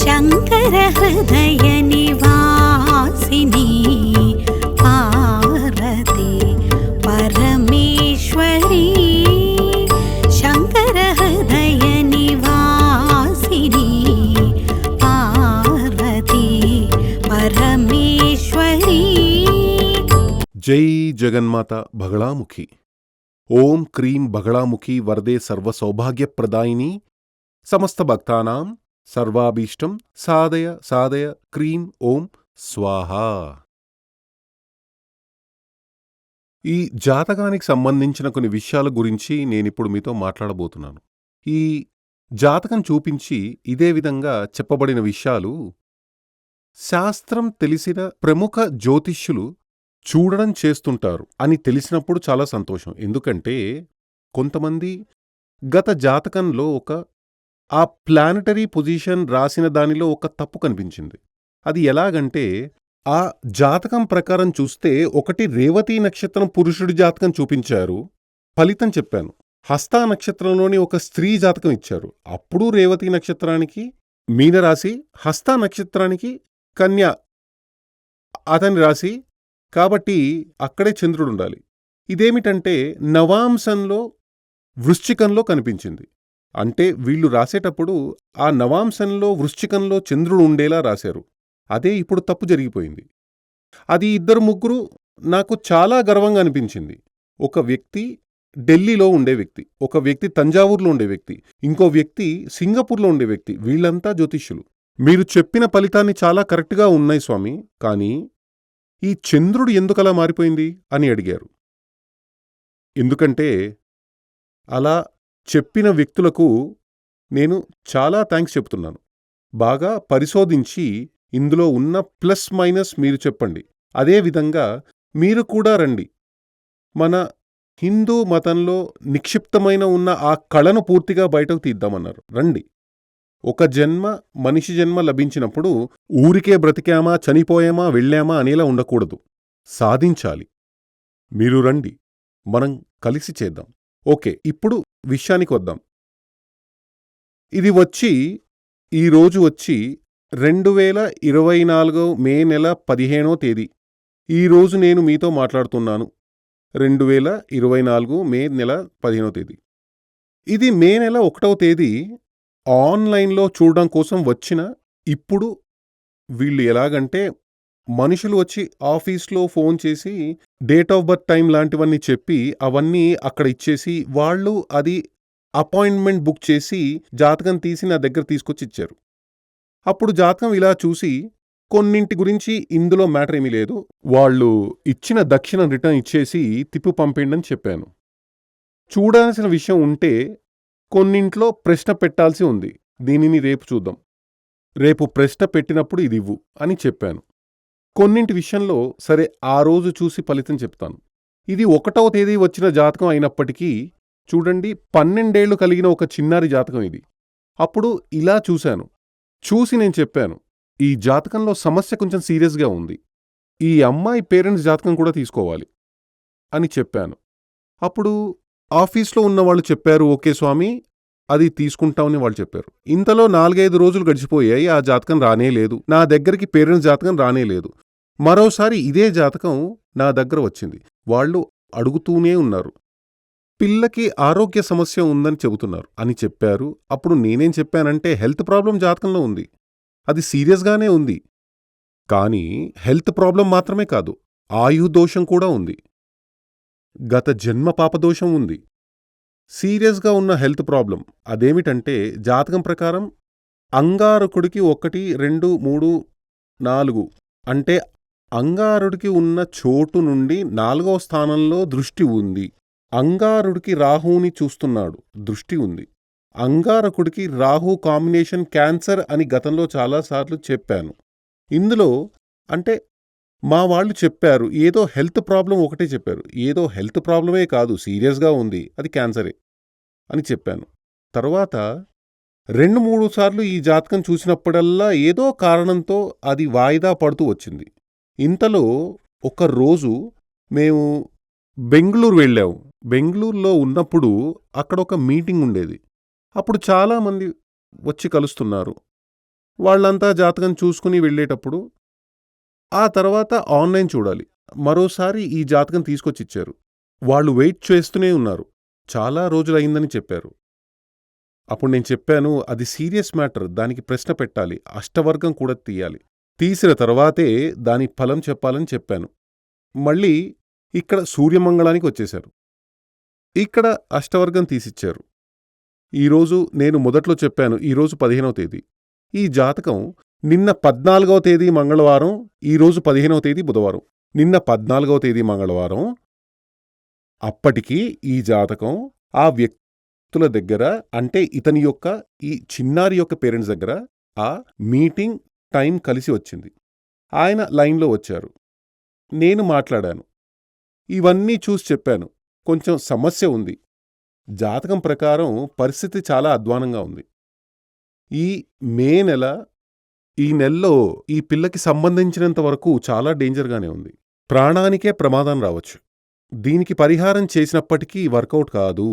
శంకర హృదయ నివాసిని పార్వతి పరమేశ్వరి శంకర హృదయ నివాసిని పార్వతి పరమేశ్వరి. జై జగన్మాత బగళాముఖి. ఓం క్రీం బగళాముఖి వరదే సర్వసౌభాగ్యప్రదాయిని సమస్త భక్తానాం సర్వాభీష్టం సాధయ సాధయ క్రీం ఓం స్వాహా. ఈ జాతకానికి సంబంధించిన కొన్ని విషయాల గురించి నేనిప్పుడు మీతో మాట్లాడబోతున్నాను. ఈ జాతకం చూపించి ఇదే విధంగా చెప్పబడిన విషయాలు శాస్త్రం తెలిసిన ప్రముఖ జ్యోతిష్యులు చూడడం చేస్తుంటారు అని తెలిసినప్పుడు చాలా సంతోషం. ఎందుకంటే కొంతమంది గత జాతకంలో ఆ ప్లానటరీ పొజిషన్ రాసిన దానిలో ఒక తప్పు కనిపించింది. అది ఎలాగంటే ఆ జాతకం ప్రకారం చూస్తే ఒకటి రేవతి నక్షత్రం పురుషుడి జాతకం చూపించారు, ఫలితం చెప్పాను. హస్తా నక్షత్రంలోని ఒక స్త్రీ జాతకం ఇచ్చారు, అప్పుడు రేవతి నక్షత్రానికి మీనరాశి, హస్తా నక్షత్రానికి కన్య అతని రాశి, కాబట్టి అక్కడే చంద్రుడుండాలి. ఇదేమిటంటే నవాంశంలో వృశ్చికంలో కనిపించింది. అంటే వీళ్ళు రాసేటప్పుడు ఆ నవాంశంలో వృశ్చికంలో చంద్రుడు ఉండేలా రాశారు. అదే ఇప్పుడు తప్పు జరిగిపోయింది. అది ఇద్దరు ముగ్గురు నాకు చాలా గర్వంగా అనిపించింది. ఒక వ్యక్తి ఢిల్లీలో ఉండే వ్యక్తి, ఒక వ్యక్తి తంజావూరులో ఉండే వ్యక్తి, ఇంకో వ్యక్తి సింగపూర్లో ఉండే వ్యక్తి. వీళ్ళంతా జ్యోతిష్యులు. మీరు చెప్పిన ఫలితాన్ని చాలా కరెక్ట్గా ఉన్నాయి స్వామి, కానీ ఈ చంద్రుడు ఎందుకలా మారిపోయింది అని అడిగారు. ఎందుకంటే అలా చెప్పిన వ్యక్తులకు నేను చాలా థ్యాంక్స్ చెప్తున్నాను. బాగా పరిశోధించి ఇందులో ఉన్న ప్లస్ మైనస్ మీరు చెప్పండి. అదేవిధంగా మీరు కూడా రండి, మన హిందూ మతంలో నిక్షిప్తమైన ఉన్న ఆ కళను పూర్తిగా బయటకు తీద్దామన్నారు. రండి. ఒక జన్మ, మనిషి జన్మ లభించినప్పుడు ఊరికే బ్రతికామా, చనిపోయామా, వెళ్ళామా అనేలా ఉండకూడదు. సాధించాలి. మీరు రండి, మనం కలిసి చేద్దాం. ఓకే, ఇప్పుడు విషయానికి వద్దాం. ఇది ఈరోజు 2024 మే నెల 15వ తేదీ. ఈరోజు నేను మీతో మాట్లాడుతున్నాను 2024 మే నెల 15వ తేదీ. ఇది మే నెల 1వ తేదీ ఆన్లైన్లో చూడడం కోసం ఇప్పుడు వీళ్ళు ఎలాగంటే మనుషులు వచ్చి ఆఫీస్లో ఫోన్ చేసి డేట్ ఆఫ్ బర్త్ టైం లాంటివన్నీ చెప్పి అవన్నీ అక్కడ ఇచ్చేసి వాళ్ళు అది అపాయింట్మెంట్ బుక్ చేసి జాతకం తీసి నా దగ్గర తీసుకొచ్చి ఇచ్చారు. అప్పుడు జాతకం ఇలా చూసి కొన్నింటి గురించి ఇందులో మ్యాటర్ ఏమీ లేదు, వాళ్ళు ఇచ్చిన దక్షిణ రిటర్న్ ఇచ్చేసి తిప్పి పంపేయండి అని చెప్పాను. చూడాల్సిన విషయం ఉంటే కొన్నింట్లో ప్రశ్న పెట్టాల్సి ఉంది, దీనిని రేపు చూద్దాం, రేపు ప్రశ్న పెట్టినప్పుడు ఇది ఇవ్వు అని చెప్పాను. కొన్నింటి విషయంలో సరే ఆ రోజు చూసి ఫలితం చెప్తాను. ఇది 1వ తేదీ వచ్చిన జాతకం అయినప్పటికీ చూడండి 12 ఏళ్లు కలిగిన ఒక చిన్నారి జాతకం ఇది. అప్పుడు ఇలా చూసి నేను చెప్పాను, ఈ జాతకంలో సమస్య కొంచెం సీరియస్గా ఉంది, ఈ అమ్మాయి పేరెంట్స్ జాతకం కూడా తీసుకోవాలి అని చెప్పాను. అప్పుడు ఆఫీస్లో ఉన్నవాళ్ళు చెప్పారు, ఓకే స్వామి అది తీసుకుంటామని వాళ్ళు చెప్పారు. ఇంతలో 4-5 రోజులు గడిచిపోయాయి, ఆ జాతకం రానేలేదు, నా దగ్గరికి పేరెంట్స్ జాతకం రానేలేదు. మరోసారి ఇదే జాతకం నా దగ్గర వచ్చింది. వాళ్ళు అడుగుతూనే ఉన్నారు, పిల్లకి ఆరోగ్య సమస్య ఉందని చెబుతున్నారు అని చెప్పారు. అప్పుడు నేనేం చెప్పానంటే హెల్త్ ప్రాబ్లం జాతకంలో ఉంది, అది సీరియస్గానే ఉంది, కానీ హెల్త్ ప్రాబ్లం మాత్రమే కాదు, ఆయుర్దోషం కూడా ఉంది, గత జన్మ పాపదోషం ఉంది, సీరియస్గా ఉన్న హెల్త్ ప్రాబ్లం. అదేమిటంటే జాతకం ప్రకారం అంగారకుడికి 1, 2, 3, 4 అంటే అంగారుడికి ఉన్న చోటు నుండి 4వ స్థానంలో దృష్టి ఉంది. అంగారుడికి రాహుని చూస్తున్నాడు, దృష్టి ఉంది. అంగారకుడికి రాహు కాంబినేషన్ క్యాన్సర్ అని గతంలో చాలాసార్లు చెప్పాను. ఇందులో అంటే మా వాళ్ళు చెప్పారు ఏదో హెల్త్ ప్రాబ్లం ఒకటే చెప్పారు, ఏదో హెల్త్ ప్రాబ్లమే కాదు సీరియస్గా ఉంది, అది క్యాన్సరే అని చెప్పాను. తర్వాత 2-3 సార్లు ఈ జాతకం చూసినప్పుడల్లా ఏదో కారణంతో అది వాయిదా పడుతూ వచ్చింది. ఇంతలో ఒక రోజు మేము బెంగుళూరు వెళ్ళాము. బెంగుళూరులో ఉన్నప్పుడు అక్కడ ఒక మీటింగ్ ఉండేది. అప్పుడు చాలామంది వచ్చి కలుస్తున్నారు. వాళ్ళంతా జాతకం చూసుకుని వెళ్ళేటప్పుడు ఆ తర్వాత ఆన్లైన్ చూడాలి. మరోసారి ఈ జాతకం తీసుకొచ్చిచ్చారు. వాళ్ళు వెయిట్ చేస్తూనే ఉన్నారు. చాలా రోజులయిందని చెప్పారు. అప్పుడు నేను చెప్పాను, అది సీరియస్ మ్యాటర్, దానికి ప్రశ్న పెట్టాలి, అష్టవర్గం కూడా తీయాలి. తీసిన తర్వాతే దాని ఫలం చెప్పాలని చెప్పాను. మళ్ళీ ఇక్కడ సూర్యమంగళానికి వచ్చేశారు. ఇక్కడ అష్టవర్గం తీసిచ్చారు. ఈరోజు నేను మొదట్లో చెప్పాను, ఈరోజు 15వ తేదీ. ఈ జాతకం నిన్న 14వ తేదీ మంగళవారం, ఈరోజు 15వ తేదీ బుధవారం. నిన్న 14వ తేదీ మంగళవారం. అప్పటికి ఈ జాతకం ఆ వ్యక్తుల దగ్గర, అంటే ఇతని యొక్క ఈ చిన్నారి యొక్క పేరెంట్స్ దగ్గర ఆ మీటింగ్ టైం కలిసి వచ్చింది. ఆయన లైన్లో వచ్చారు. నేను మాట్లాడాను. ఇవన్నీ చూసి చెప్పాను, కొంచెం సమస్య ఉంది. జాతకం ప్రకారం పరిస్థితి చాలా అధ్వానంగా ఉంది. ఈ మే నెల, ఈ నెలలో ఈ పిల్లకి సంబంధించినంత వరకు చాలా డేంజర్గానే ఉంది. ప్రాణానికే ప్రమాదం రావచ్చు. దీనికి పరిహారం చేసినప్పటికీ వర్కౌట్ కాదు.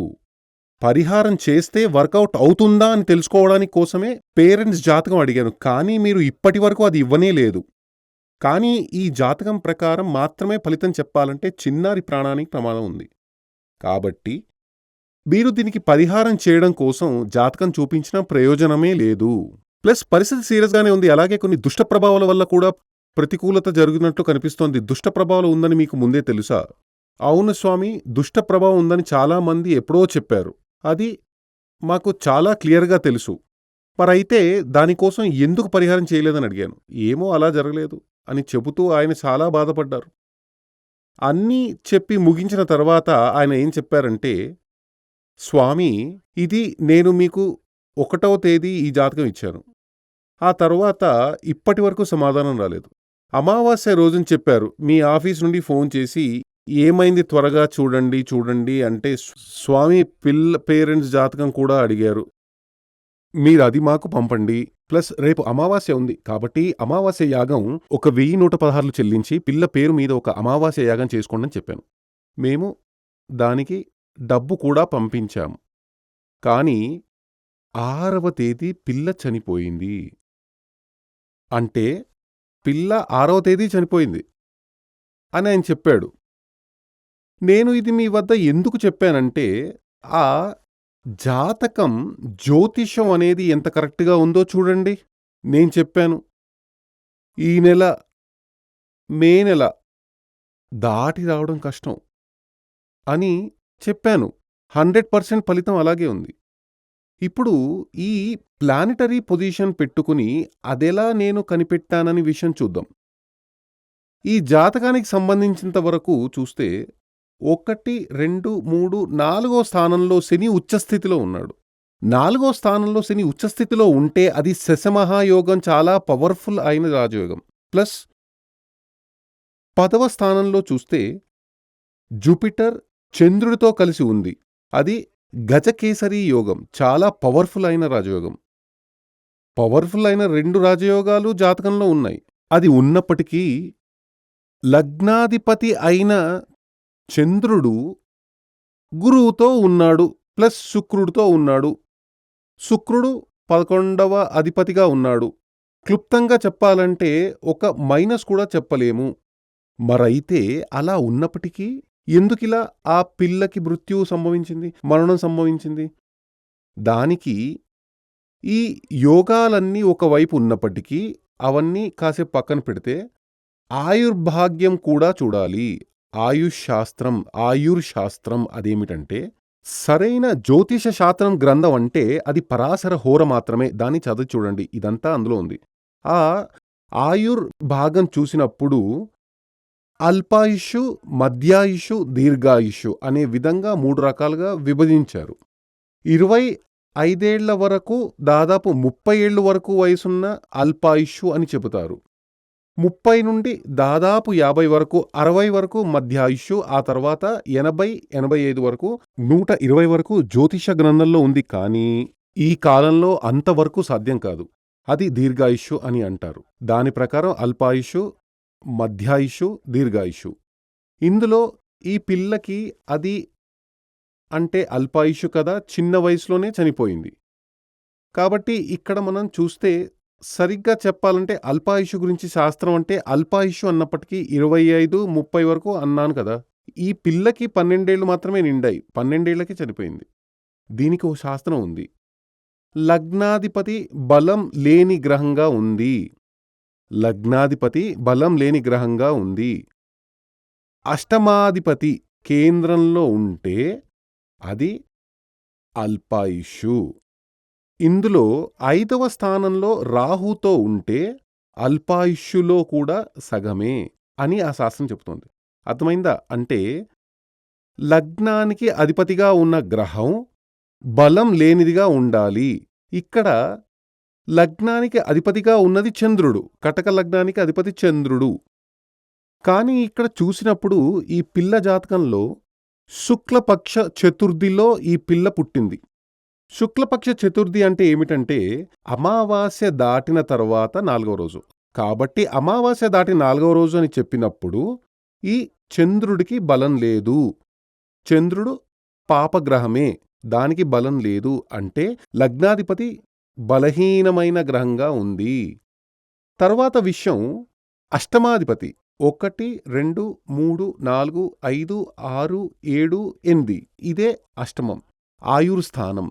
పరిహారం చేస్తే వర్కౌట్ అవుతుందా అని తెలుసుకోవడానికి కోసమే పేరెంట్స్ జాతకం అడిగాను. కానీ మీరు ఇప్పటి వరకు అది ఇవ్వనే లేదు. కానీ ఈ జాతకం ప్రకారం మాత్రమే ఫలితం చెప్పాలంటే చిన్నారి ప్రాణానికి ప్రమాదం ఉంది. కాబట్టి మీరు దీనికి పరిహారం చేయడం కోసం జాతకం చూపించిన ప్రయోజనమే లేదు. ప్లస్ పరిస్థితి సీరియస్గానే ఉంది. అలాగే కొన్ని దుష్ట ప్రభావాల వల్ల కూడా ప్రతికూలత జరుగుతున్నట్లు కనిపిస్తోంది. దుష్ట ప్రభావం ఉందని మీకు ముందే తెలుసా? అవును స్వామి, దుష్ట ప్రభావం ఉందని చాలామంది ఎప్పుడో చెప్పారు. అది మాకు చాలా క్లియర్గా తెలుసు. మరైతే దానికోసం ఎందుకు పరిహారం చేయలేదని అడిగాను. ఏమో అలా జరగలేదు అని చెబుతూ ఆయన చాలా బాధపడ్డారు. అన్నీ చెప్పి ముగించిన తర్వాత ఆయన ఏం చెప్పారంటే, స్వామి, ఇది నేను మీకు 1వ తేదీ ఈ జాతకం ఇచ్చాను. ఆ తర్వాత ఇప్పటి వరకు సమాధానం రాలేదు. అమావాస్య రోజున చెప్పారు, మీ ఆఫీస్ నుండి ఫోన్ చేసి ఏమైంది త్వరగా చూడండి అంటే స్వామి పేరెంట్స్ జాతకం కూడా అడిగారు. మీరు అది మాకు పంపండి. ప్లస్ రేపు అమావాస్య ఉంది కాబట్టి అమావాస్య యాగం ఒక 1116 చెల్లించి పిల్ల పేరు మీద ఒక అమావాస్య యాగం చేసుకోండి అని చెప్పాను. మేము దానికి డబ్బు కూడా పంపించాము. కానీ 6వ తేదీ పిల్ల చనిపోయింది. అంటే పిల్ల 6వ తేదీ చనిపోయింది అని ఆయన చెప్పాడు. నేను ఇది మీ వద్ద ఎందుకు చెప్పానంటే, ఆ జాతకం జ్యోతిషం అనేది ఎంత కరెక్ట్గా ఉందో చూడండి. నేను చెప్పాను, ఈ నెల మే నెల దాటి రావడం కష్టం అని చెప్పాను. 100% ఫలితం అలాగే ఉంది. ఇప్పుడు ఈ ప్లానిటరీ పొజిషన్ పెట్టుకుని అదెలా నేను కనిపెట్టానని విషయం చూద్దాం. ఈ జాతకానికి సంబంధించినంత వరకు చూస్తే 1, 2, 3, 4వ స్థానంలో శని ఉచ్చస్థితిలో ఉన్నాడు. 4వ స్థానంలో శని ఉచ్చస్థితిలో ఉంటే అది శశమహాయోగం, చాలా పవర్ఫుల్ అయిన రాజయోగం. ప్లస్ 10వ స్థానంలో చూస్తే జూపిటర్ చంద్రుడితో కలిసి ఉంది. అది గజకేసరి యోగం, చాలా పవర్ఫుల్ అయిన రాజయోగం. పవర్ఫుల్ అయిన 2 రాజయోగాలు జాతకంలో ఉన్నాయి. అది ఉన్నప్పటికీ లగ్నాధిపతి అయిన చంద్రుడు గురువుతో ఉన్నాడు, ప్లస్ శుక్రుడితో ఉన్నాడు. శుక్రుడు 11వ అధిపతిగా ఉన్నాడు. క్లుప్తంగా చెప్పాలంటే ఒక మైనస్ కూడా చెప్పలేము. మరైతే అలా ఉన్నప్పటికీ ఎందుకిలా ఆ పిల్లకి మృత్యువు సంభవించింది, మరణం సంభవించింది? దానికి ఈ యోగాలన్నీ ఒకవైపు ఉన్నప్పటికీ అవన్నీ కాసేపు పక్కన పెడితే ఆయుర్భాగ్యం కూడా చూడాలి. ఆయుర్శాస్త్రం అదేమిటంటే, సరైన జ్యోతిష శాస్త్రం గ్రంథం అంటే అది పరాశర హోర మాత్రమే. దాన్ని చదివి చూడండి, ఇదంతా అందులో ఉంది. ఆ ఆయుర్భాగం చూసినప్పుడు అల్పాయుషు, మధ్యాయుషు, దీర్ఘాయుషు అనే విధంగా 3 రకాలుగా విభజించారు. 25 ఏళ్ల వరకు, దాదాపు 30 ఏళ్ళు వరకు వయసున్న అల్పాయుషు అని చెబుతారు. 30 నుండి దాదాపు 50 వరకు, 60 వరకు మధ్యాయుషు, ఆ తర్వాత 80, 85 వరకు, 120 వరకు జ్యోతిష గ్రంథంలో ఉంది. కానీ ఈ కాలంలో అంతవరకు సాధ్యం కాదు. అది దీర్ఘాయుషు అని అంటారు. దాని ప్రకారం అల్పాయుషు, మధ్యాయుషు, దీర్ఘాయుషు. ఇందులో ఈ పిల్లకి అది అంటే అల్పాయుషు కదా, చిన్న వయసులోనే చనిపోయింది. కాబట్టి ఇక్కడ మనం చూస్తే సరిగ్గా చెప్పాలంటే అల్పాయుషు గురించి శాస్త్రం అంటే అల్పాయుషు అన్నప్పటికీ 25, 30 వరకు అన్నాను కదా! ఈ పిల్లకి 12 ఏళ్ళు మాత్రమే నిండాయి. 12 ఏళ్లకే చనిపోయింది. దీనికి ఓ శాస్త్రం ఉంది. లగ్నాధిపతి బలం లేని గ్రహంగా ఉంది. లగ్నాధిపతి బలం లేని గ్రహంగా ఉంది. అష్టమాధిపతి కేంద్రంలో ఉంటే అది అల్పాయుషు. ఇందులో 5వ స్థానంలో రాహుతో ఉంటే అల్పాయుష్యులో కూడా సగమే అని ఆ శాస్త్రం చెబుతోంది. అర్థమైందా? అంటే లగ్నానికి అధిపతిగా ఉన్న గ్రహం బలం లేనిదిగా ఉండాలి. ఇక్కడ లగ్నానికి అధిపతిగా ఉన్నది చంద్రుడు. కటక లగ్నానికి అధిపతి చంద్రుడు. కానీ ఇక్కడ చూసినప్పుడు ఈ పిల్ల జాతకంలో శుక్లపక్ష చతుర్థిలో ఈ పిల్ల పుట్టింది. శుక్లపక్ష చతుర్థి అంటే ఏమిటంటే అమావాస్య దాటిన తర్వాత 4వ రోజు. కాబట్టి అమావాస్య దాటి 4వ రోజు అని చెప్పినప్పుడు ఈ చంద్రుడికి బలం లేదు. చంద్రుడు పాపగ్రహమే, దానికి బలం లేదు అంటే లగ్నాధిపతి బలహీనమైన గ్రహంగా ఉంది. తర్వాత విషయం అష్టమాధిపతి 1, 2, 3, 4, 5, 6, 7, 8 ఇదే అష్టమం, ఆయుర్స్థానం.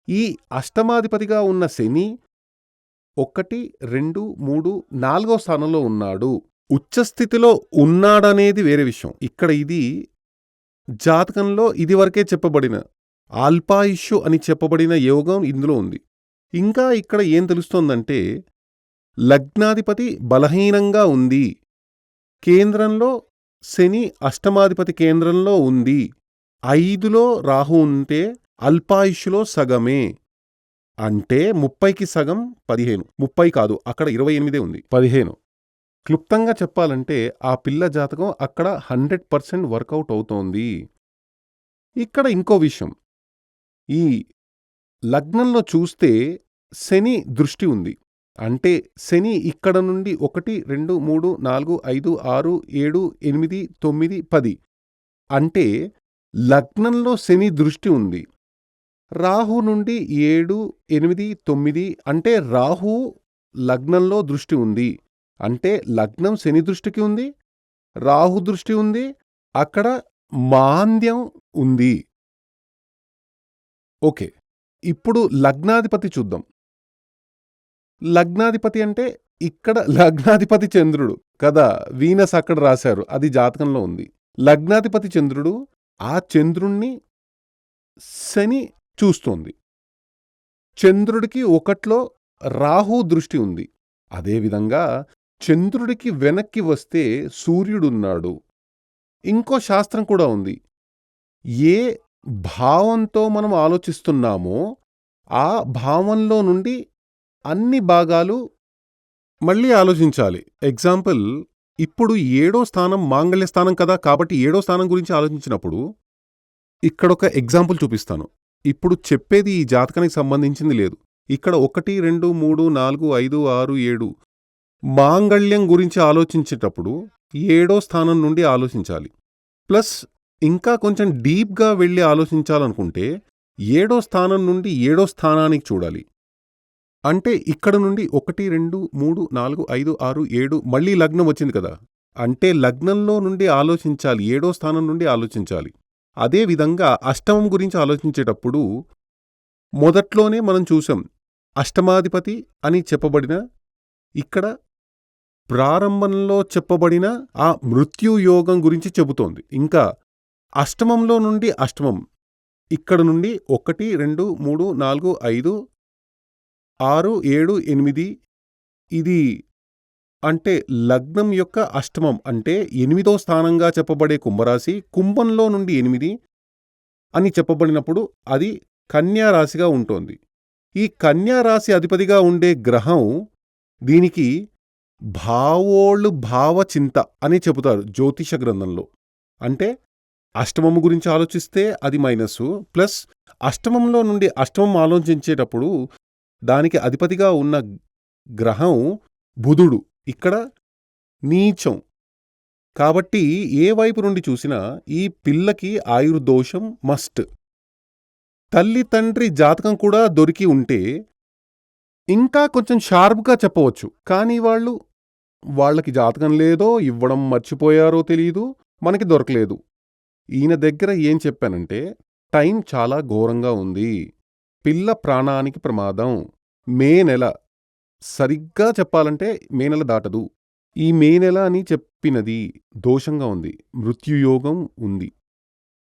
ఈ అష్టమాధిపతిగా ఉన్న శని 1, 2, 3, 4వ స్థానంలో ఉన్నాడు. ఉచ్చస్థితిలో ఉన్నాడనేది వేరే విషయం. ఇక్కడ ఇది జాతకంలో ఇదివరకే చెప్పబడిన అల్పాయుష్యు అని చెప్పబడిన యోగం ఇందులో ఉంది. ఇంకా ఇక్కడ ఏం తెలుస్తోందంటే లగ్నాధిపతి బలహీనంగా ఉంది. కేంద్రంలో శని అష్టమాధిపతి కేంద్రంలో ఉంది. 5లో రాహు ఉంటే అల్పాయుష్యులో సగమే. అంటే 30కి సగం 15. 30 కాదు, అక్కడ 28 ఉంది, 15. క్లుప్తంగా చెప్పాలంటే ఆ పిల్ల జాతకం అక్కడ 100% వర్కౌట్ అవుతోంది. ఇక్కడ ఇంకో విషయం, ఈ లగ్నంలో చూస్తే శని దృష్టి ఉంది. అంటే శని ఇక్కడ నుండి 1, 2, 3, 4, 5, 6, 7, 8, 9, 10 అంటే లగ్నంలో శని దృష్టి ఉంది. రాహు నుండి 7, 8, 9 అంటే రాహు లగ్నంలో దృష్టి ఉంది. అంటే లగ్నం శని దృష్టికి ఉంది, రాహు దృష్టి ఉంది, అక్కడ మాంద్యం ఉంది. ఓకే, ఇప్పుడు లగ్నాధిపతి చూద్దాం. లగ్నాధిపతి అంటే ఇక్కడ లగ్నాధిపతి చంద్రుడు కదా, వీనస్ అక్కడ రాశారు, అది జాతకంలో ఉంది. లగ్నాధిపతి చంద్రుడు, ఆ చంద్రుణ్ణి శని చూస్తోంది. చంద్రుడికి 1లో రాహు దృష్టి ఉంది. అదేవిధంగా చంద్రుడికి వెనక్కి వస్తే సూర్యుడున్నాడు. ఇంకో శాస్త్రం కూడా ఉంది. ఏ భావంతో మనం ఆలోచిస్తున్నామో ఆ భావంలో నుండి అన్ని భాగాలు మళ్ళీ ఆలోచించాలి. ఎగ్జాంపుల్, ఇప్పుడు 7వ స్థానం మాంగళ్య స్థానం కదా, కాబట్టి 7వ స్థానం గురించి ఆలోచించినప్పుడు ఇక్కడొక ఎగ్జాంపుల్ చూపిస్తాను. ఇప్పుడు చెప్పేది ఈ జాతకానికి సంబంధించింది లేదు. ఇక్కడ 1, 2, 3, 4, 5, 6, 7 మాంగళ్యం గురించి ఆలోచించేటప్పుడు 7వ స్థానం నుండి ఆలోచించాలి. ప్లస్ ఇంకా కొంచెం డీప్గా వెళ్ళి ఆలోచించాలనుకుంటే 7వ స్థానం నుండి 7వ స్థానానికి చూడాలి. అంటే ఇక్కడ నుండి 1, 2, 3, 4, 5, 6, 7 మళ్ళీ లగ్నం వచ్చింది కదా, అంటే లగ్నంలో నుండి ఆలోచించాలి, 7వ స్థానం నుండి ఆలోచించాలి. అదేవిధంగా అష్టమం గురించి ఆలోచించేటప్పుడు మొదట్లోనే మనం చూసాం, అష్టమాధిపతి అని చెప్పబడిన ఇక్కడ ప్రారంభంలో చెప్పబడిన ఆ మృత్యుయోగం గురించి చెబుతోంది. ఇంకా అష్టమంలో నుండి అష్టమం ఇక్కడ నుండి 1, 2, 3, 4, 5, 6, 7, 8 ఇది అంటే లగ్నం యొక్క అష్టమం అంటే 8వ స్థానంగా చెప్పబడే కుంభరాశి, కుంభంలో నుండి 8 అని చెప్పబడినప్పుడు అది కన్యా రాశిగా ఉంటోంది. ఈ కన్యా రాశి అధిపతిగా ఉండే గ్రహం దీనికి భావచింత అని చెబుతారు జ్యోతిష గ్రంథంలో. అంటే అష్టమము గురించి ఆలోచిస్తే అది మైనస్సు, ప్లస్ అష్టమంలో నుండి అష్టమం ఆలోచించేటప్పుడు దానికి అధిపతిగా ఉన్న గ్రహం బుధుడు ఇక్కడ నీచం. కాబట్టి ఏ వైపు నుండి చూసినా ఈ పిల్లకి ఆయుర్దోషం మస్ట్. తల్లి తండ్రి జాతకం కూడా దొరికి ఉంటే ఇంకా కొంచెం షార్ప్‌గా చెప్పవచ్చు. కానీ వాళ్ళకి జాతకం లేదో, ఇవ్వడం మర్చిపోయారో తెలీదు, మనకి దొరకలేదు. ఈయన దగ్గర ఏం చెప్పానంటే, టైం చాలా ఘోరంగా ఉంది. పిల్ల ప్రాణానికి ప్రమాదం. మే నెల. సరిగ్గా చెప్పాలంటే మే నెల దాటదు. ఈ మే నెల అని చెప్పినది దోషంగా ఉంది. మృత్యుయోగం ఉంది.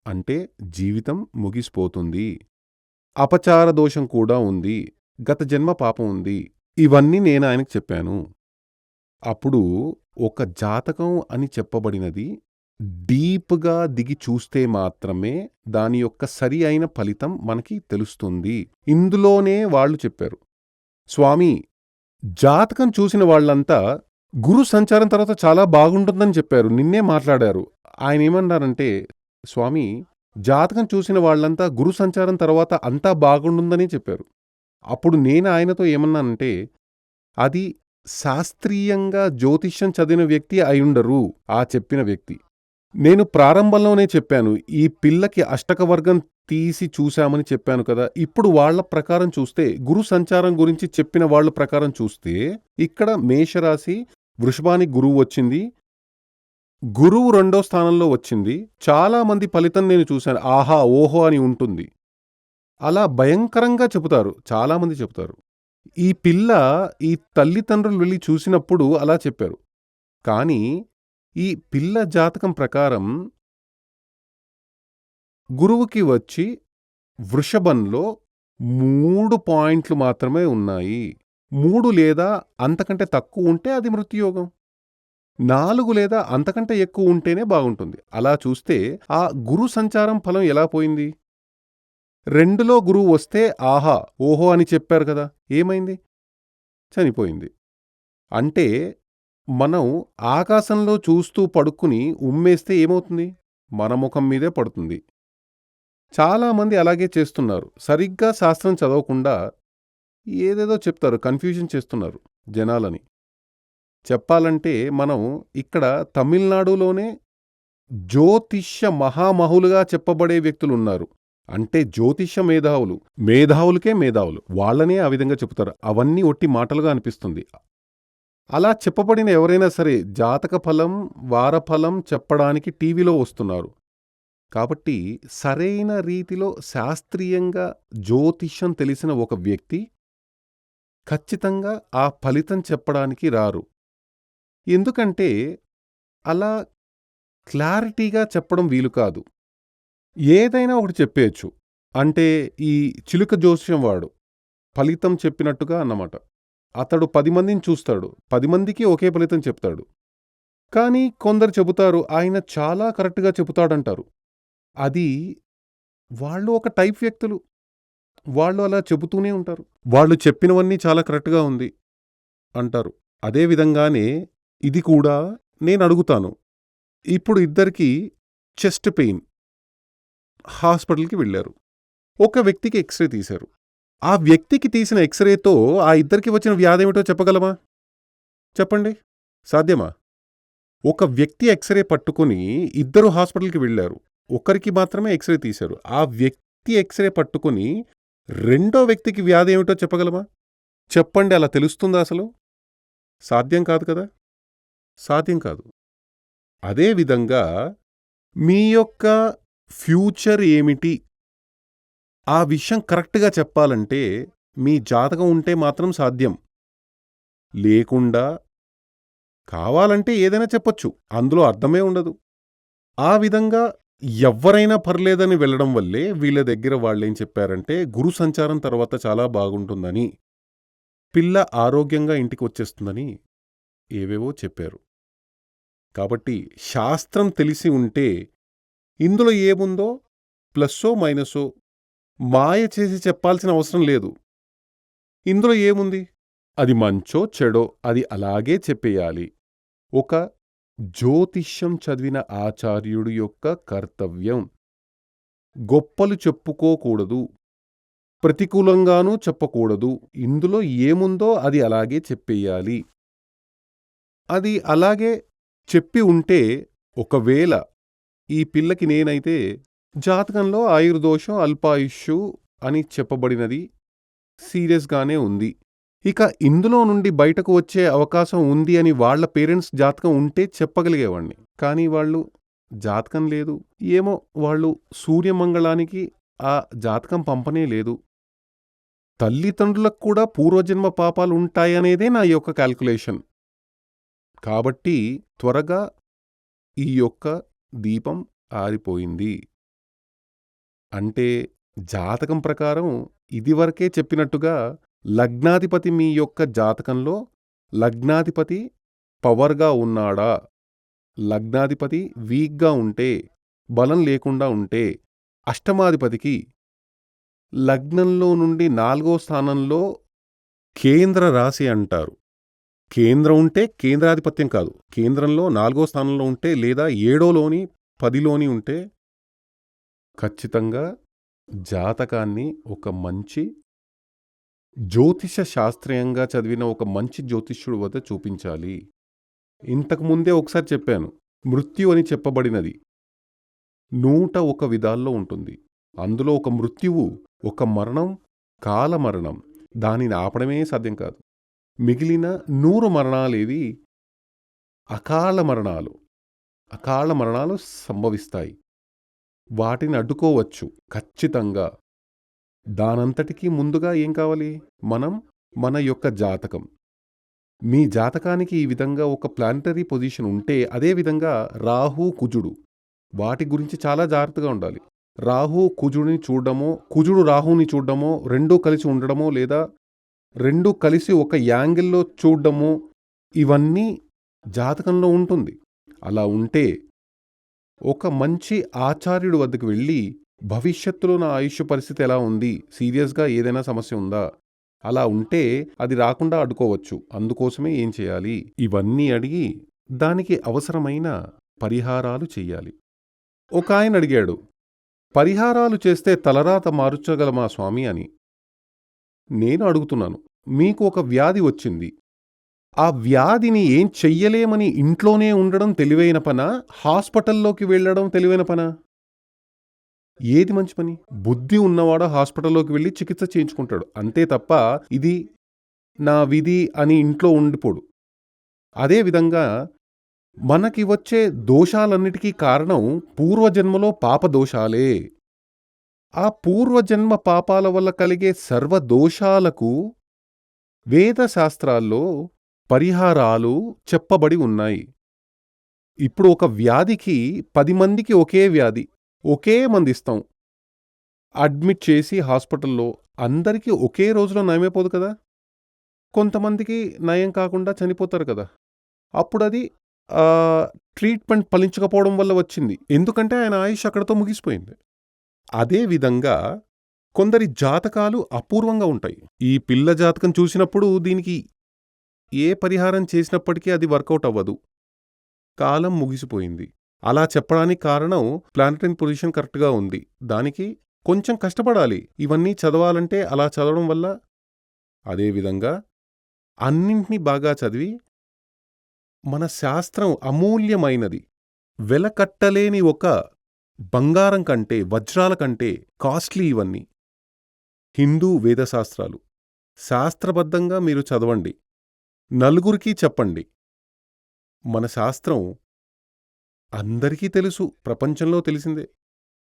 అంటే జీవితం ముగిసిపోతుంది. అపచార దోషం కూడా ఉంది. గత జన్మ పాపం ఉంది. ఇవన్నీ నేను ఆయనకు చెప్పాను. అప్పుడు ఒక జాతకం అని చెప్పబడినది డీప్‌గా దిగి చూస్తే మాత్రమే దాని యొక్క సరి అయిన ఫలితం మనకి తెలుస్తుంది. ఇందులోనే వాళ్ళు చెప్పారు. స్వామీ, జాతకం చూసిన వాళ్ళంతా గురు సంచారం తర్వాత చాలా బాగుంటుందని చెప్పారు. నిన్నే మాట్లాడారు. ఆయనేమన్నారంటే, స్వామీ, జాతకం చూసిన వాళ్ళంతా గురు సంచారం తర్వాత అంతా బాగుంటుందని చెప్పారు. అప్పుడు నేను ఆయనతో ఏమన్నానంటే, అది శాస్త్రీయంగా జ్యోతిష్యం చదివిన వ్యక్తి అయుండరు ఆ చెప్పిన వ్యక్తి. నేను ప్రారంభంలోనే చెప్పాను. ఈ పిల్లకి అష్టకవర్గం తీసి చూశామని చెప్పాను కదా! ఇప్పుడు వాళ్ళ ప్రకారం చూస్తే, గురు సంచారం గురించి చెప్పిన వాళ్ళ ప్రకారం చూస్తే, ఇక్కడ మేషరాశి, వృషభానికి గురువు వచ్చింది. గురువు 2వ స్థానంలో వచ్చింది. చాలా మంది ఫలితం నేను చూశాను. ఆహా! ఓహో! అని ఉంటుంది. అలా భయంకరంగా చెబుతారు. చాలామంది చెబుతారు. ఈ పిల్ల ఈ తల్లిదండ్రులు వెళ్లి చూసినప్పుడు అలా చెప్పారు. కానీ ఈ పిల్ల జాతకం ప్రకారం గురువుకి వచ్చి వృషభంలో 3 పాయింట్లు మాత్రమే ఉన్నాయి. 3 లేదా అంతకంటే తక్కువ ఉంటే అది మృత్యుయోగం. 4 లేదా అంతకంటే ఎక్కువ ఉంటేనే బాగుంటుంది. అలా చూస్తే ఆ గురు సంచారం ఫలం ఎలా పోయింది? 2లో గురువు వస్తే ఆహా! ఓహో! అని చెప్పారు కదా! ఏమైంది? చనిపోయింది. అంటే మనం ఆకాశంలో చూస్తూ పడుకుని ఉమ్మేస్తే ఏమవుతుంది? మన ముఖం మీదే పడుతుంది. చాలామంది అలాగే చేస్తున్నారు. సరిగ్గా శాస్త్రం చదవకుండా ఏదేదో చెప్తారు. కన్ఫ్యూజన్ చేస్తున్నారు జనాలని. చెప్పాలంటే మనం ఇక్కడ తమిళనాడులోనే జ్యోతిష్య మహామహులుగా చెప్పబడే వ్యక్తులున్నారు. అంటే జ్యోతిష్య మేధావులు. మేధావులకే మేధావులు. వాళ్ళనే ఆ విధంగా చెప్తారు. అవన్నీ ఒట్టి మాటలుగా అనిపిస్తుంది. అలా చెప్పబడిన ఎవరైనా సరే జాతక ఫలం, వారఫలం చెప్పడానికి టీవీలో వస్తున్నారు. కాబట్టి సరైన రీతిలో శాస్త్రీయంగా జ్యోతిష్యం తెలిసిన ఒక వ్యక్తి ఖచ్చితంగా ఆ ఫలితం చెప్పడానికి రారు. ఎందుకంటే అలా క్లారిటీగా చెప్పడం వీలు కాదు. ఏదైనా ఒకటి చెప్పేయచ్చు. అంటే ఈ చిలుక జోస్యం వాడు ఫలితం చెప్పినట్టుగా అన్నమాట. అతడు 10 మందిని చూస్తాడు. 10 మందికి ఒకే ఫలితం చెప్తాడు. కానీ కొందరు చెబుతారు ఆయన చాలా కరెక్ట్‌గా చెబుతాడంటారు. అది వాళ్ళు ఒక టైప్ వ్యక్తులు. వాళ్ళు అలా చెబుతూనే ఉంటారు. వాళ్ళు చెప్పినవన్నీ చాలా కరెక్ట్‌గా ఉంది అంటారు. అదే విధంగానే ఇది కూడా నేనడుగుతాను. ఇప్పుడు ఇద్దరికీ చెస్ట్ పెయిన్. హాస్పిటల్‌కి వెళ్లారు. ఒక వ్యక్తికి ఎక్స్‌రే తీశారు. ఆ వ్యక్తికి తీసిన ఎక్స్‌రేతో ఆ ఇద్దరికి వచ్చిన వ్యాధేమిటో చెప్పగలమా? చెప్పండి. సాధ్యమా? ఒక వ్యక్తి ఎక్స్‌రే పట్టుకుని ఇద్దరు హాస్పిటల్‌కి వెళ్లారు. ఒకరికి మాత్రమే ఎక్స్‌రే తీశారు. ఆ వ్యక్తి ఎక్స్‌రే పట్టుకుని రెండో వ్యక్తికి వ్యాధేమిటో చెప్పగలమా? చెప్పండి, అలా తెలుస్తుందా అసలు? సాధ్యం కాదు కదా! సాధ్యం కాదు. అదే విధంగా మీ యొక్క ఫ్యూచర్ ఏమిటి? ఆ విషయం కరెక్ట్‌గా చెప్పాలంటే మీ జాతకం ఉంటే మాత్రం సాధ్యం. లేకుండా కావాలంటే ఏదైనా చెప్పొచ్చు. అందులో అర్థమే ఉండదు. ఆ విధంగా ఎవ్వరైనా పర్లేదని వెళ్ళడం వల్లే వీళ్ళ దగ్గర వాళ్ళేం చెప్పారంటే గురు సంచారం తర్వాత చాలా బాగుంటుందని, పిల్ల ఆరోగ్యంగా ఇంటికొచ్చేస్తుందని ఏవేవో చెప్పారు. కాబట్టి శాస్త్రం తెలిసి ఉంటే ఇందులో ఏముందో ప్లస్సో మైనసో మాయ చేసి చెప్పాల్సిన అవసరం లేదు. ఇందులో ఏముంది? అది మంచో చెడో అది అలాగే చెప్పేయాలి. ఒక జ్యోతిష్యం చదివిన ఆచార్యుడి యొక్క కర్తవ్యం. గొప్పలు చెప్పుకోకూడదు. ప్రతికూలంగానూ చెప్పకూడదు. ఇందులో ఏముందో అది అలాగే చెప్పేయాలి. అది అలాగే చెప్పి ఉంటే ఒకవేళ ఈ పిల్లకి నేనైతే జాతకంలో ఆయుర్దోషం, అల్పాయుష్షు అని చెప్పబడినది సీరియస్‌గానే ఉంది. ఇక ఇందులో నుండి బయటకు వచ్చే అవకాశం ఉంది అని వాళ్ళ పేరెంట్స్ జాతకం ఉంటే చెప్పగలిగేవాడిని. కానీ వాళ్ళు జాతకం లేదు. ఏమో వాళ్ళు సూర్యమంగళానికి ఆ జాతకం పంపనే లేదు. తల్లిదండ్రులకు కూడా పూర్వజన్మ పాపాలు ఉంటాయనేదే నా యొక్క కాలిక్యులేషన్. కాబట్టి త్వరగా ఈ యొక్క దీపం ఆరిపోయింది. అంటే జాతకం ప్రకారం ఇదివరకే చెప్పినట్టుగా లగ్నాధిపతి మీ యొక్క జాతకంలో లగ్నాధిపతి పవర్‌గా ఉన్నాడా? లగ్నాధిపతి వీక్‌గా ఉంటే, బలం లేకుండా ఉంటే, అష్టమాధిపతికి లగ్నంలో నుండి 4వ స్థానంలో కేంద్ర రాశి అంటారు. కేంద్రం ఉంటే కేంద్రాధిపత్యం కాదు. కేంద్రంలో 4వ స్థానంలో ఉంటే లేదా 7లోని, 10లోని ఉంటే ఖచ్చితంగా జాతకాన్ని ఒక మంచి జ్యోతిష శాస్త్రీయంగా చదివిన ఒక మంచి జ్యోతిష్యుడి వద్ద చూపించాలి. ఇంతకు ముందే ఒకసారి చెప్పాను. మృత్యు అని చెప్పబడినది 101 విధాల్లో ఉంటుంది. అందులో ఒక మృత్యువు, ఒక మరణం, కాలమరణం. దానిని ఆపడమే సాధ్యం కాదు. మిగిలిన 100 మరణాలేవి అకాల మరణాలు. అకాల మరణాలు సంభవిస్తాయి. వాటిని అడ్డుకోవచ్చు ఖచ్చితంగా. దానంతటికీ ముందుగా ఏం కావాలి? మన యొక్క జాతకం. మీ జాతకానికి ఈ విధంగా ఒక ప్లానెటరీ పొజిషన్ ఉంటే, అదే విధంగా రాహు, కుజుడు వాటి గురించి చాలా జాగ్రత్తగా ఉండాలి. రాహు కుజుడిని చూడడమో, కుజుడు రాహుని చూడడమో, రెండూ కలిసి ఉండడమో లేదా రెండూ కలిసి ఒక యాంగిల్లో చూడడమో ఇవన్నీ జాతకంలో ఉంటుంది. అలా ఉంటే ఒక మంచి ఆచార్యుడి వద్దకు వెళ్ళి భవిష్యత్తులో నా ఆయుష్య పరిస్థితి ఎలా ఉంది? సీరియస్‌గా ఏదైనా సమస్య ఉందా? అలా ఉంటే అది రాకుండా అడ్డుకోవచ్చు. అందుకోసమే ఏం చేయాలి? ఇవన్నీ అడిగి దానికి అవసరమైన పరిహారాలు చెయ్యాలి. ఒకాయన అడిగాడు, పరిహారాలు చేస్తే తలరాత మార్చగలమా స్వామి అని. నేను అడుగుతున్నాను, మీకు ఒక వ్యాధి వచ్చింది. ఆ వ్యాధిని ఏం చెయ్యలేమని ఇంట్లోనే ఉండడం తెలివైన పనా? హాస్పిటల్లోకి వెళ్ళడం తెలివైన పనా? ఏది మంచి పని? బుద్ధి ఉన్నవాడు హాస్పిటల్లోకి వెళ్ళి చికిత్స చేయించుకుంటాడు. అంతే తప్ప ఇది నా విధి అని ఇంట్లో ఉండిపోడు. అదేవిధంగా మనకి వచ్చే దోషాలన్నిటికీ కారణం పూర్వజన్మలో పాపదోషాలే. ఆ పూర్వజన్మ పాపాల వల్ల కలిగే సర్వదోషాలకు వేదశాస్త్రాల్లో పరిహారాలు చెప్పబడి ఉన్నాయి. ఇప్పుడు ఒక వ్యాధికి 10 మందికి ఒకే వ్యాధి, ఒకే మందిస్తాం. అడ్మిట్ చేసి హాస్పిటల్లో అందరికీ ఒకే రోజులో నయమైపోదు కదా! కొంతమందికి నయం కాకుండా చనిపోతారు కదా! అప్పుడది ట్రీట్మెంట్ ఫలించకపోవడం వల్ల వచ్చింది. ఎందుకంటే ఆయన ఆయుష్ అక్కడితో ముగిసిపోయింది. అదే విధంగా కొందరి జాతకాలు అపూర్వంగా ఉంటాయి. ఈ పిల్ల జాతకం చూసినప్పుడు దీనికి ఏ పరిహారం చేసినప్పటికీ అది వర్కౌట్ అవ్వదు. కాలం ముగిసిపోయింది. అలా చెప్పడానికి కారణం ప్లానెటరీ పొజిషన్ కరెక్ట్‌గా ఉంది. దానికి కొంచెం కష్టపడాలి. ఇవన్నీ చదవాలంటే అలా చదవడం వల్ల. అదేవిధంగా అన్నింటినీ బాగా చదివి మన శాస్త్రం అమూల్యమైనది. వెలకట్టలేని ఒక బంగారం కంటే, వజ్రాల కంటే కాస్ట్లీ ఇవన్నీ. హిందూ వేదశాస్త్రాలు. శాస్త్రబద్ధంగా మీరు చదవండి. నలుగురికి చెప్పండి. మన శాస్త్రం అందరికీ తెలుసు, ప్రపంచంలో తెలిసిందే.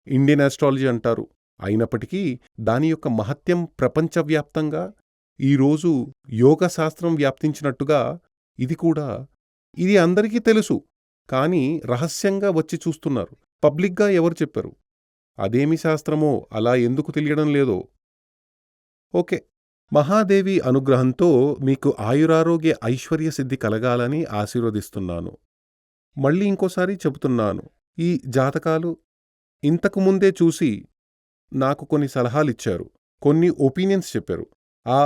ఇండియన్ ఆస్ట్రాలజీ అంటారు. అయినప్పటికీ దాని యొక్క మహత్యం ప్రపంచవ్యాప్తంగా ఈరోజు యోగశాస్త్రం వ్యాప్తించినట్టుగా ఇది అందరికీ తెలుసు. కానీ రహస్యంగా వచ్చి చూస్తున్నారు. పబ్లిక్గా ఎవరు చెప్పారు? అదేమి శాస్త్రమో అలా ఎందుకు తెలియడం లేదో. ఓకే, మహాదేవి అనుగ్రహంతో మీకు ఆయురారోగ్య ఐశ్వర్య సిద్ధి కలగాలని ఆశీర్వదిస్తున్నాను. మళ్ళీ ఇంకోసారి చెబుతున్నాను, ఈ జాతకాలు ఇంతకు ముందే చూసి నాకు కొన్ని సలహాలిచ్చారు, కొన్ని ఒపీనియన్స్ చెప్పారు. ఆ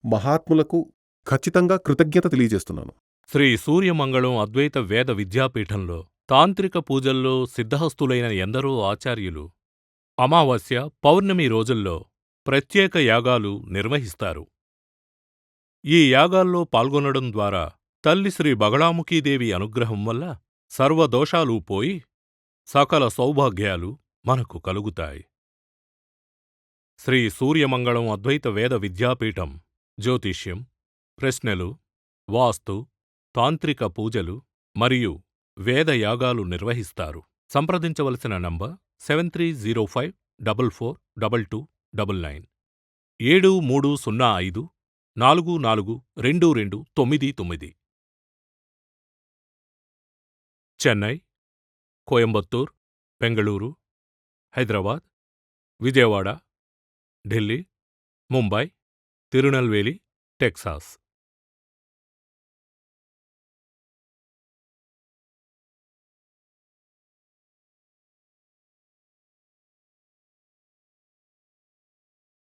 మహాత్ములకు ఖచ్చితంగా కృతజ్ఞత తెలియజేస్తున్నాను. శ్రీ సూర్యమంగళం అద్వైత వేద విద్యాపీఠంలో తాంత్రిక పూజల్లో సిద్ధహస్తులైన ఎందరో ఆచార్యులు అమావాస్య, పౌర్ణమి రోజుల్లో ప్రత్యేక యాగాలు నిర్వహిస్తారు. ఈ యాగాల్లో పాల్గొనడం ద్వారా తల్లి శ్రీ బగళాముఖీదేవి అనుగ్రహం వల్ల సర్వదోషాలూ పోయి సకల సౌభాగ్యాలు మనకు కలుగుతాయి. శ్రీ సూర్యమంగళం అద్వైత వేద విద్యాపీఠం జ్యోతిష్యం, ప్రశ్నలు, వాస్తు, తాంత్రిక పూజలు మరియు వేదయాగాలు నిర్వహిస్తారు. సంప్రదించవలసిన నంబర్ 7305442299 7305442299. చెన్నై, కోయంబత్తూర్, బెంగళూరు, హైదరాబాద్, విజయవాడ, ఢిల్లీ, ముంబై, తిరునల్వేలి, టెక్సాస్.